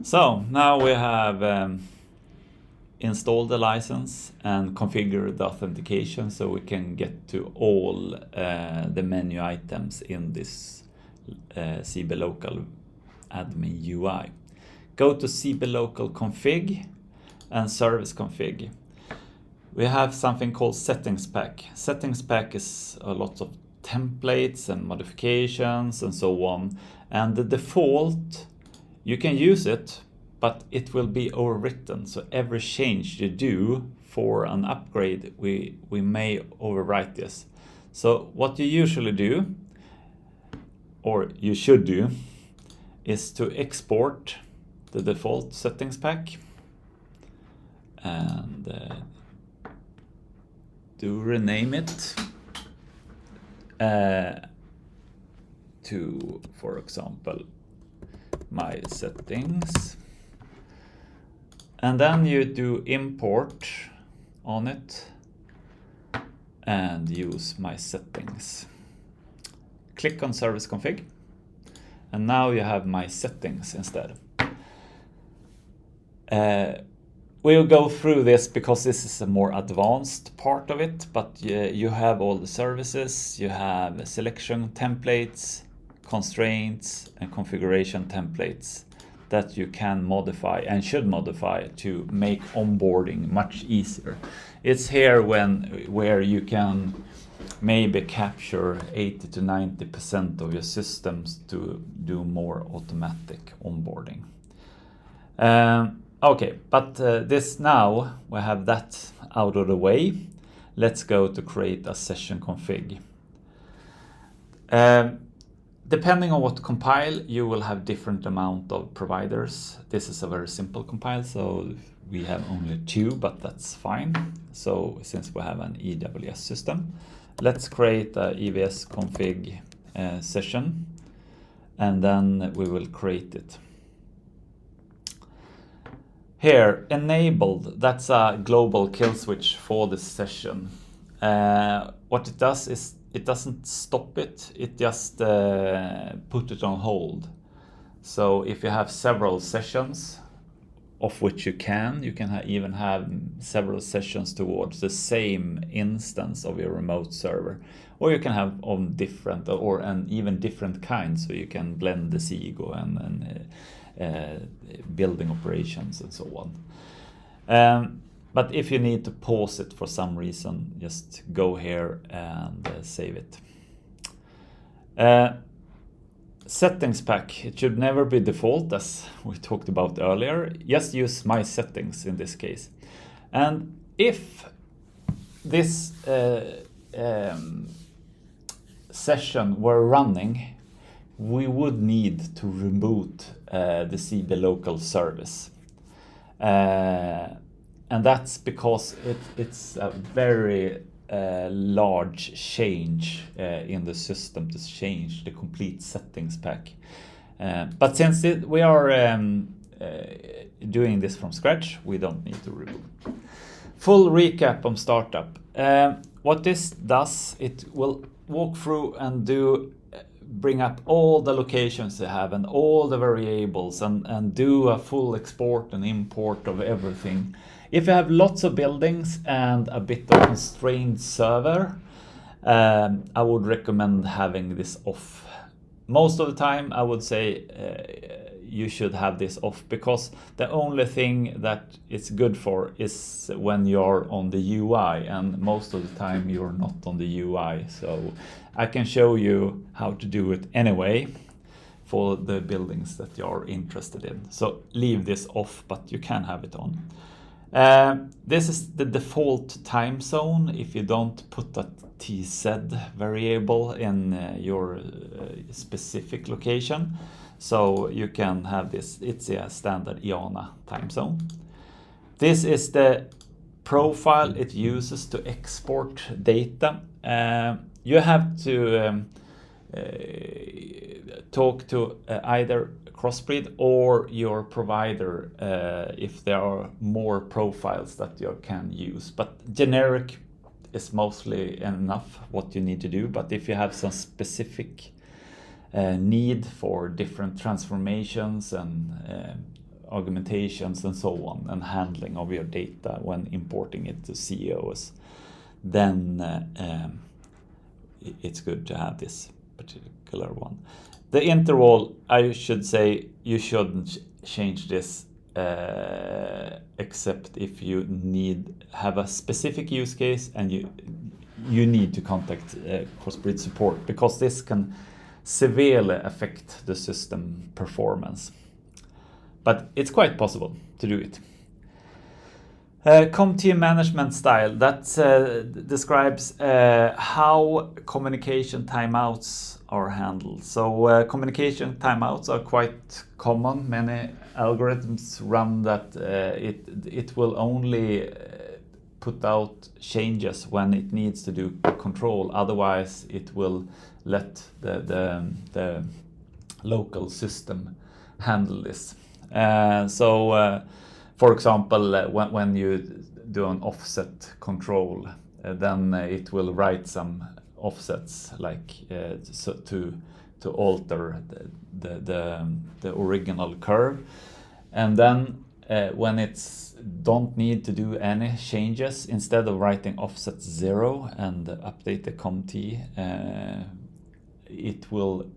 So now we have installed the license and configured the authentication so we can get to all the menu items in this Cblocal admin UI. Go to Cblocal config and service config. We have something called settings pack. Settings pack is a lot of templates and modifications and so on. And the default, you can use it, but it will be overwritten. So every change you do for an upgrade, we may overwrite this. So what you usually do, or you should do, is to export the default settings pack and to rename it to, for example, my settings, and then you do import on it and use my settings. Click on service config, and now you have my settings instead. We'll go through this because this is a more advanced part of it, but you have all the services, you have selection templates, constraints, and configuration templates that you can modify and should modify to make onboarding much easier. It's here where you can maybe capture 80 to 90% of your systems to do more automatic onboarding. Okay, but this now, we have that out of the way. Let's go to create a session config. Depending on what compile, you will have different amount of providers. This is a very simple compile, so we have only 2, but that's fine. So since we have an EWS system, let's create a EWS config session, and then we will create it. Here, enabled, that's a global kill switch for this session. What it does is it doesn't stop it, it just put it on hold. So if you have several sessions, of which you can even have several sessions towards the same instance of your remote server, or you can have on different and even different kinds, so you can blend the Cgo and building operations and so on. But if you need to pause it for some reason, just go here and save it. Settings pack, it should never be default, as we talked about earlier. Just use my settings in this case. And if this session were running, we would need to reboot the Cblocal service. And that's because it's a very large change in the system to change the complete settings pack. But since we are doing this from scratch, we don't need to reboot. Full recap on startup. What this does, it will walk through and bring up all the locations you have and all the variables and do a full export and import of everything. If you have lots of buildings and a bit of constrained server, I would recommend having this off. Most of the time, I would say you should have this off, because the only thing that it's good for is when you're on the UI, and most of the time you're not on the UI. So I can show you how to do it anyway for the buildings that you're interested in. So leave this off, but you can have it on. This is the default time zone if you don't put a TZ variable in your specific location. So you can have this, it's a standard IANA time zone. This is the profile it uses to export data. You have to talk to either Crossbreed or your provider if there are more profiles that you can use. But generic is mostly enough what you need to do. But if you have some specific need for different transformations and augmentations and so on, and handling of your data when importing it to COS, then it's good to have this particular one. The interval, I should say, you shouldn't change this except if you have a specific use case and you need to contact Crossbreed support, because this can severely affect the system performance. But it's quite possible to do it. ComT management style, that describes how communication timeouts are handled. So communication timeouts are quite common. Many algorithms run that it will only put out changes when it needs to do control. Otherwise, it will let the local system handle this. For example, when you do an offset control, then it will write some offsets, like to alter the original curve, and then when it's don't need to do any changes, instead of writing offset 0 and update the ComT, it will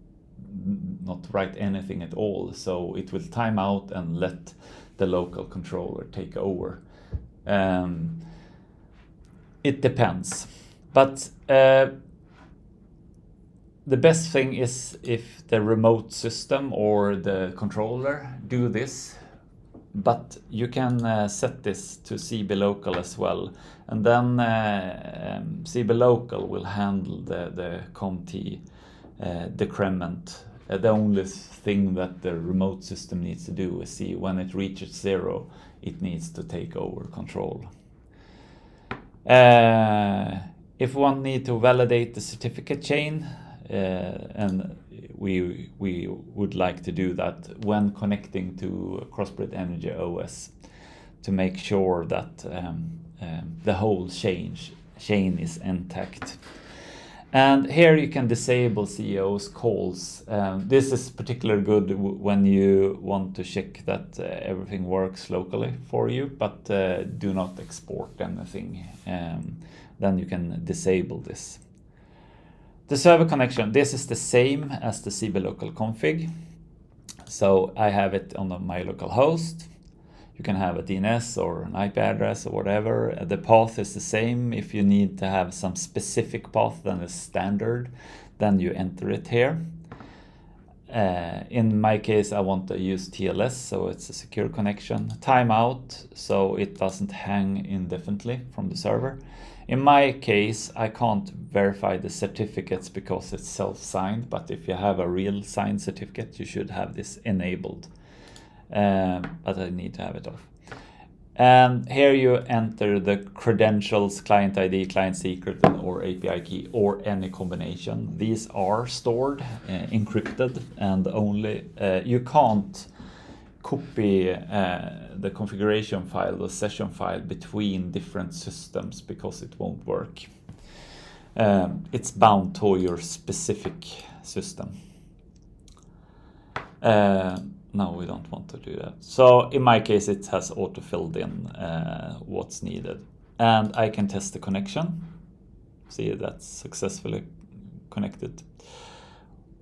not write anything at all. So it will time out and let the local controller take over. It depends, but the best thing is if the remote system or the controller do this, but you can set this to Cblocal as well, and then Cblocal will handle the ComT decrement. The only thing that the remote system needs to do is see when it reaches 0, it needs to take over control. If one need to validate the certificate chain, and we would like to do that when connecting to Crossbreed Energy OS, to make sure that the whole chain is intact. And here you can disable CEO's calls. This is particularly good when you want to check that everything works locally for you, but do not export anything. Then you can disable this. The server connection, this is the same as the Cblocal config. So I have it on my local host. You can have a DNS or an IP address or whatever. The path is the same. If you need to have some specific path than is standard, then you enter it here. In my case, I want to use TLS, so it's a secure connection. Timeout, so it doesn't hang indefinitely from the server. In my case, I can't verify the certificates because it's self-signed, but if you have a real signed certificate, you should have this enabled. But I need to have it off. And here you enter the credentials, client ID, client secret, or API key, or any combination. These are stored, encrypted, and only you can't copy the configuration file, the session file, between different systems because it won't work. It's bound to your specific system. No, we don't want to do that. So in my case, it has auto-filled in what's needed. And I can test the connection. See, that's successfully connected.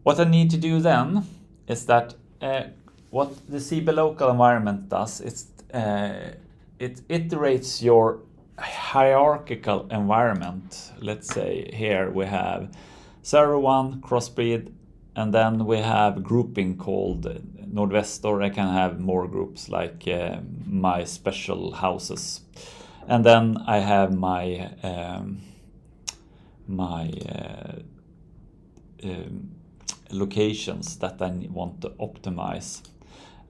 What I need to do then is that what the Cblocal environment does is it iterates your hierarchical environment. Let's say here we have server 1, Crossbreed, and then we have grouping called Nordwest, or I can have more groups like my special houses. And then I have my locations that I want to optimize.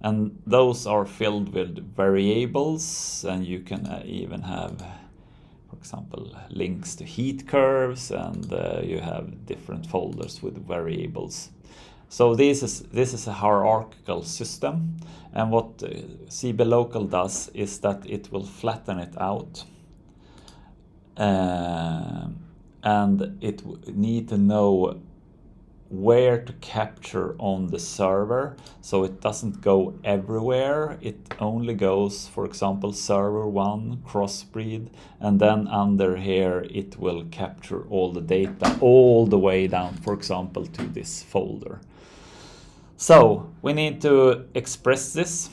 And those are filled with variables, and you can even have, for example, links to heat curves, and you have different folders with variables. So this is a hierarchical system, and what Cblocal does is that it will flatten it out, and it need to know where to capture on the server, so it doesn't go everywhere. It only goes, for example, server 1, Crossbreed, and then under here it will capture all the data all the way down, for example, to this folder. So we need to express this.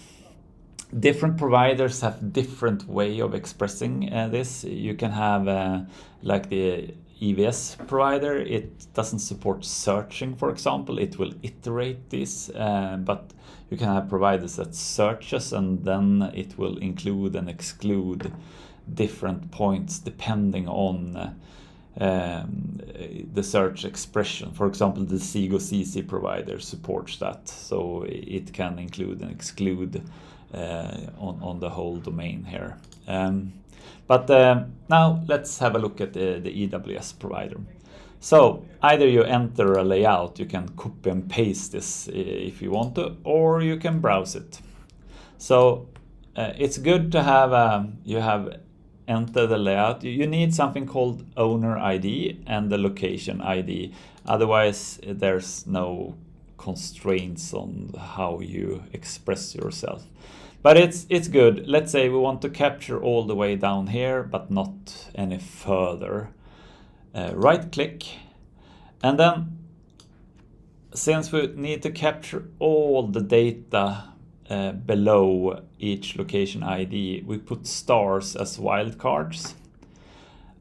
Different providers have different way of expressing this. You can have like the EWS provider, it doesn't support searching, for example. It will iterate this, but you can have providers that searches and then it will include and exclude different points depending on the search expression. For example, the Cgo CC provider supports that, so it can include and exclude on the whole domain here. But now let's have a look at the EWS provider. So either you enter a layout, you can copy and paste this if you want to, or you can browse it. So it's good to have you have enter the layout. You need something called owner ID and the location ID. Otherwise, there's no constraints on how you express yourself. But it's good. Let's say we want to capture all the way down here, but not any further. Right click, and then since we need to capture all the data below each location ID, we put stars as wildcards.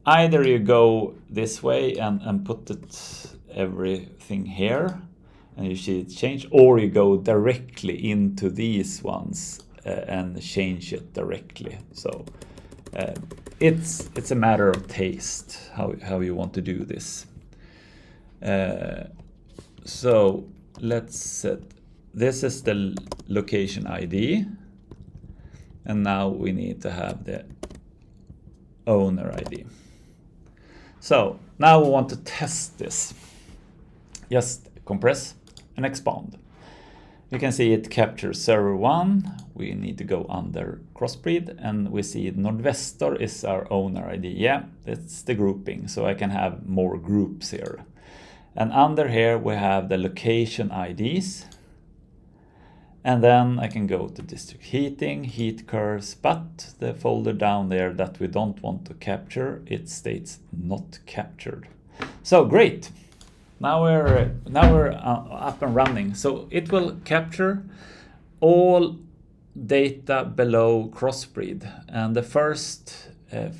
Either you go this way and put everything here, and you see it change, or you go directly into these ones and change it directly. So it's a matter of taste how you want to do this. So let's set, this is the location ID, and now we need to have the owner ID. So now we want to test this. Just compress and expand. You can see it captures server 1. We need to go under Crossbreed, and we see Nordvestor is our owner ID. Yeah, it's the grouping, so I can have more groups here. And under here we have the location IDs. And then I can go to district heating, heat curves, but the folder down there that we don't want to capture, it states not captured. So great. Now we're up and running. So it will capture all data below Crossbreed, and the first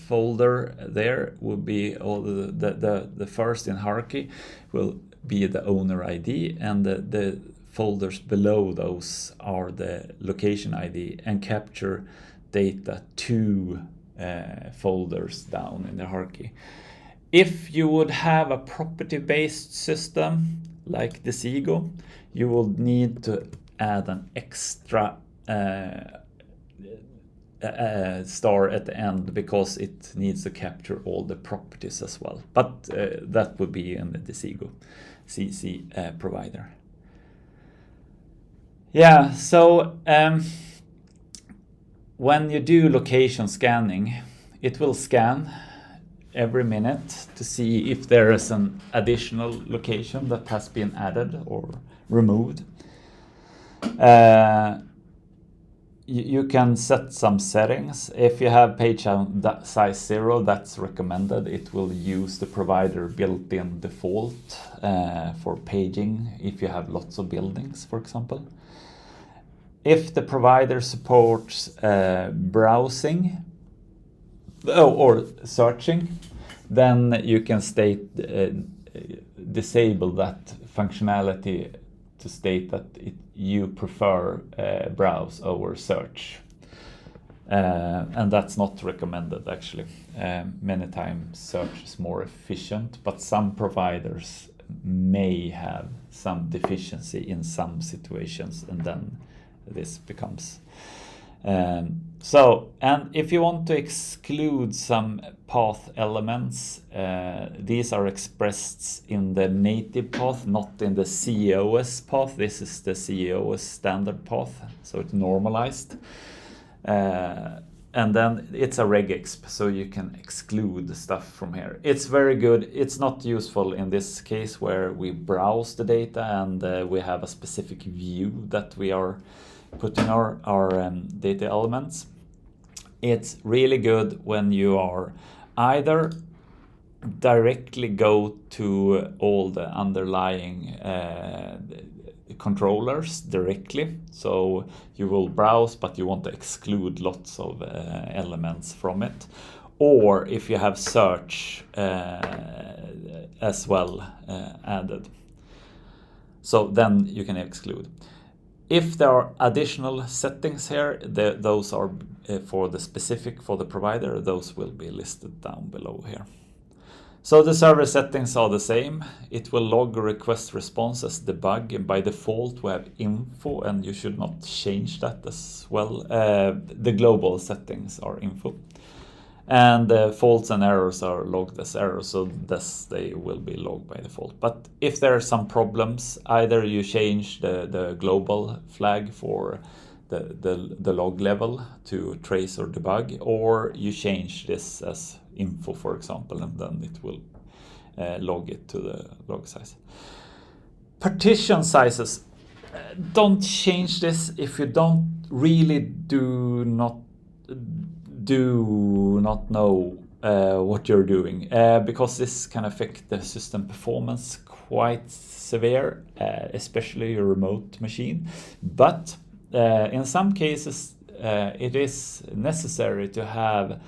folder there will be all the first in hierarchy will be the owner ID, and the folders below those are the location ID, and capture data 2 folders down in the hierarchy. If you would have a property-based system like the Cgo, you will need to add an extra star at the end, because it needs to capture all the properties as well. But that would be in the Cgo CC provider. Yeah, so when you do location scanning, it will scan every minute to see if there is an additional location that has been added or removed. You can set some settings. If you have page size 0, that's recommended. It will use the provider built-in default for paging if you have lots of buildings, for example. If the provider supports browsing or searching, then you can disable that functionality to state that you prefer browse over search. And that's not recommended, actually. Many times search is more efficient, but some providers may have some deficiency in some situations, and then this becomes and if you want to exclude some path elements, these are expressed in the native path, not in the COS path. This is the COS standard path, so it's normalized. And then it's a regexp, so you can exclude stuff from here. It's very good. It's not useful in this case where we browse the data and we have a specific view that we are putting our data elements. It's really good when you are either directly go to all the underlying controllers directly, so you will browse but you want to exclude lots of elements from it, or if you have search as well added, so then you can exclude. If there are additional settings here, those are for the provider, those will be listed down below here. So the server settings are the same. It will log request response as debug, and by default we have info, and you should not change that as well. The global settings are info, and faults and errors are logged as errors, so thus they will be logged by default. But if there are some problems, either you change the global flag for the log level to trace or debug, or you change this as info, for example, and then it will log it to the log size. Partition sizes, don't change this if you don't really do not know what you're doing, because this can affect the system performance quite severe, especially your remote machine. But in some cases it is necessary to have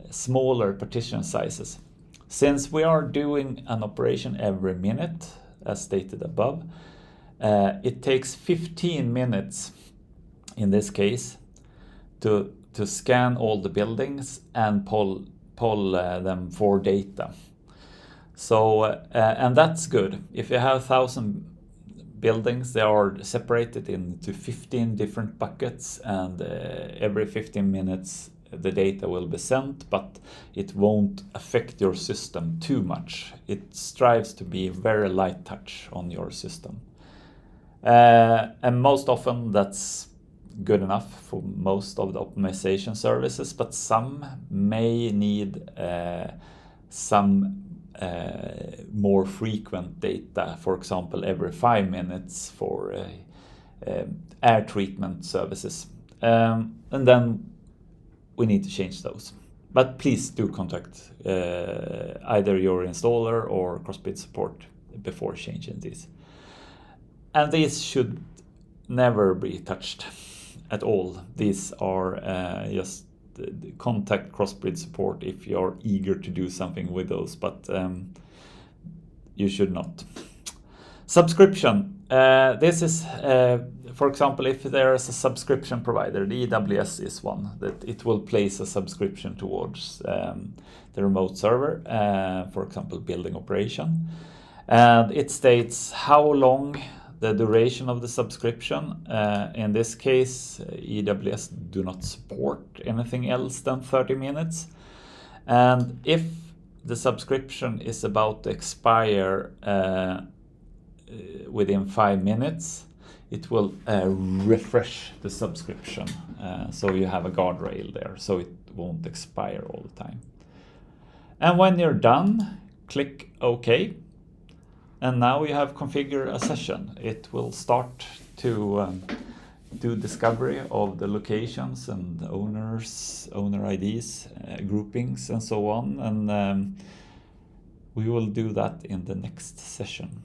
smaller partition sizes. Since we are doing an operation every minute, as stated above, it takes 15 minutes in this case to scan all the buildings and pull them for data. So and that's good. If you have 1,000 buildings, they are separated into 15 different buckets, and every 15 minutes the data will be sent, but it won't affect your system too much. It strives to be very light touch on your system. And most often that's good enough for most of the optimization services, but some may need some more frequent data, for example every 5 minutes for air treatment services, and then we need to change those. But please do contact either your installer or Crossbreed support before changing these. And these should never be touched at all. These are just contact Crossbreed support if you're eager to do something with those, but you should not. Subscription. This is, for example, if there is a subscription provider, the EWS is one, that it will place a subscription towards the remote server, for example, building operation. And it states how long the duration of the subscription. In this case, EWS do not support anything else than 30 minutes. And if the subscription is about to expire within 5 minutes, it will refresh the subscription. So you have a guardrail there, so it won't expire all the time. And when you're done, click OK. And now you have configured a session. It will start to do discovery of the locations and owners, owner IDs, groupings, and so on. And we will do that in the next session.